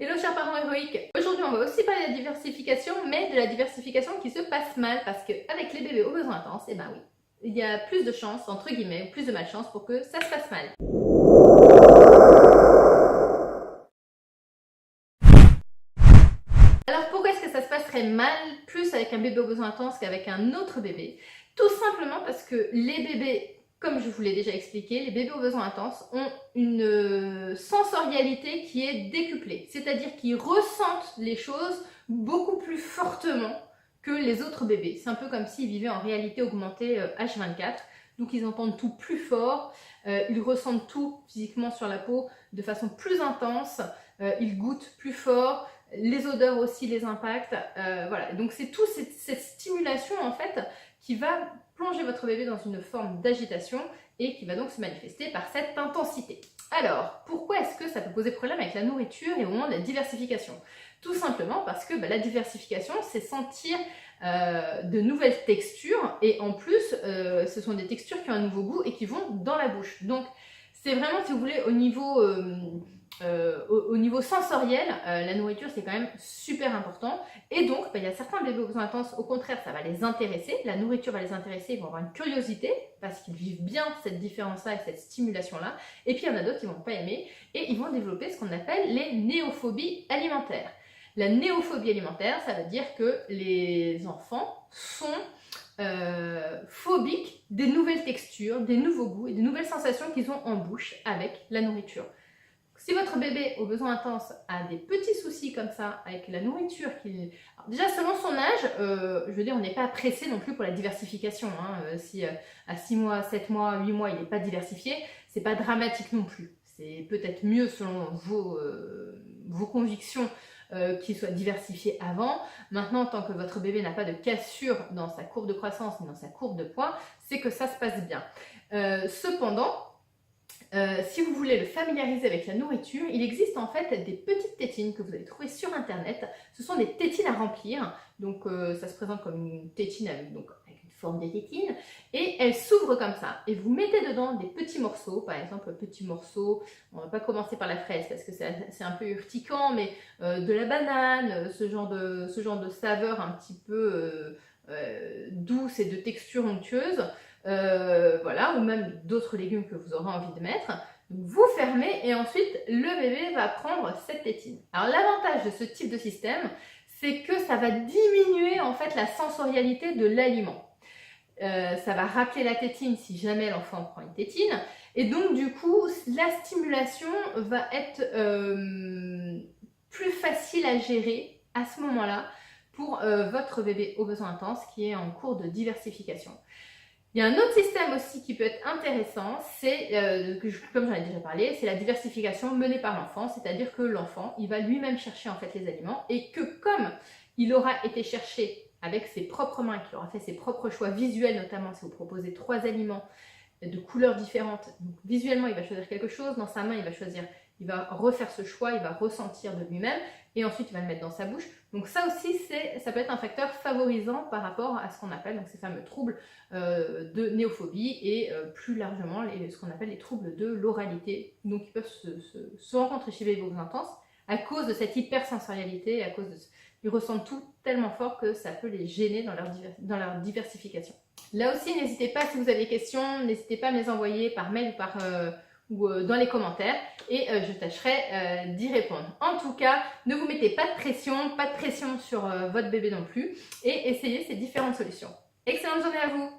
Hello chers parents héroïques. Aujourd'hui on va aussi parler de la diversification, mais de la diversification qui se passe mal parce qu'avec les bébés aux besoins intenses, eh ben oui, il y a plus de chances, entre guillemets, ou plus de malchance pour que ça se passe mal. Alors pourquoi est-ce que ça se passerait mal plus avec un bébé aux besoins intenses qu'avec un autre bébé? Tout simplement parce que les bébés, comme je vous l'ai déjà expliqué, les bébés aux besoins intenses ont une sensorialité qui est décuplée, c'est-à-dire qu'ils ressentent les choses beaucoup plus fortement que les autres bébés. C'est un peu comme s'ils vivaient en réalité augmentée H24, donc ils entendent tout plus fort, ils ressentent tout physiquement sur la peau de façon plus intense, ils goûtent plus fort, les odeurs aussi les impactent, voilà. Donc c'est toute cette stimulation en fait qui va plonger votre bébé dans une forme d'agitation et qui va donc se manifester par cette intensité. Alors, pourquoi est-ce que ça peut poser problème avec la nourriture et au moment de la diversification? Tout simplement parce que la diversification, c'est sentir de nouvelles textures et en plus, ce sont des textures qui ont un nouveau goût et qui vont dans la bouche. Donc, c'est vraiment, si vous voulez, au niveau sensoriel, la nourriture c'est quand même super important et donc il y a certains bébés aux besoins intenses, au contraire ça va les intéresser, la nourriture va les intéresser, ils vont avoir une curiosité parce qu'ils vivent bien cette différence là et cette stimulation là, et puis il y en a d'autres qui vont pas aimer et ils vont développer ce qu'on appelle les néophobies alimentaires. La néophobie alimentaire, ça veut dire que les enfants sont phobiques des nouvelles textures, des nouveaux goûts et des nouvelles sensations qu'ils ont en bouche avec la nourriture. Si votre bébé aux besoins intenses a des petits soucis comme ça avec la nourriture, alors déjà selon son âge, je veux dire on n'est pas pressé non plus pour la diversification, hein. Si à 6 mois, 7 mois, 8 mois il n'est pas diversifié, c'est pas dramatique non plus. C'est peut-être mieux selon vos convictions qu'il soit diversifié avant. Maintenant, tant que votre bébé n'a pas de cassure dans sa courbe de croissance ni dans sa courbe de poids, c'est que ça se passe bien. Cependant, si vous voulez le familiariser avec la nourriture, il existe en fait des petites tétines que vous allez trouver sur internet. Ce sont des tétines à remplir, donc ça se présente comme une tétine avec une forme de tétine, et elles s'ouvrent comme ça. Et vous mettez dedans des petits morceaux, par exemple petits morceaux, on va pas commencer par la fraise parce que c'est un peu urticant, mais de la banane, ce genre de saveur un petit peu douce et de texture onctueuse. Voilà, ou même d'autres légumes que vous aurez envie de mettre. Donc vous fermez et ensuite le bébé va prendre cette tétine. Alors l'avantage de ce type de système, c'est que ça va diminuer en fait la sensorialité de l'aliment. Ça va rappeler la tétine si jamais l'enfant prend une tétine, et donc du coup la stimulation va être plus facile à gérer à ce moment-là pour votre bébé aux besoins intenses qui est en cours de diversification. Il y a un autre système aussi qui peut être intéressant, c'est, comme j'en ai déjà parlé, c'est la diversification menée par l'enfant, c'est-à-dire que l'enfant, il va lui-même chercher en fait les aliments et que comme il aura été cherché avec ses propres mains, qu'il aura fait ses propres choix visuels, notamment si vous proposez 3 aliments de couleurs différentes, donc visuellement il va choisir quelque chose, dans sa main il va refaire ce choix, il va ressentir de lui-même et ensuite il va le mettre dans sa bouche. Donc ça aussi, ça peut être un facteur favorisant par rapport à ce qu'on appelle donc, ces fameux troubles de néophobie et plus largement ce qu'on appelle les troubles de l'oralité. Donc ils peuvent se rencontrer chez les bébés intenses à cause de cette hypersensorialité, à cause de ils ressentent tout tellement fort que ça peut les gêner dans leur diversification. Là aussi, n'hésitez pas si vous avez des questions, n'hésitez pas à me les envoyer par mail ou dans les commentaires et je tâcherai d'y répondre. En tout cas, ne vous mettez pas de pression sur votre bébé non plus et essayez ces différentes solutions. Excellente journée à vous!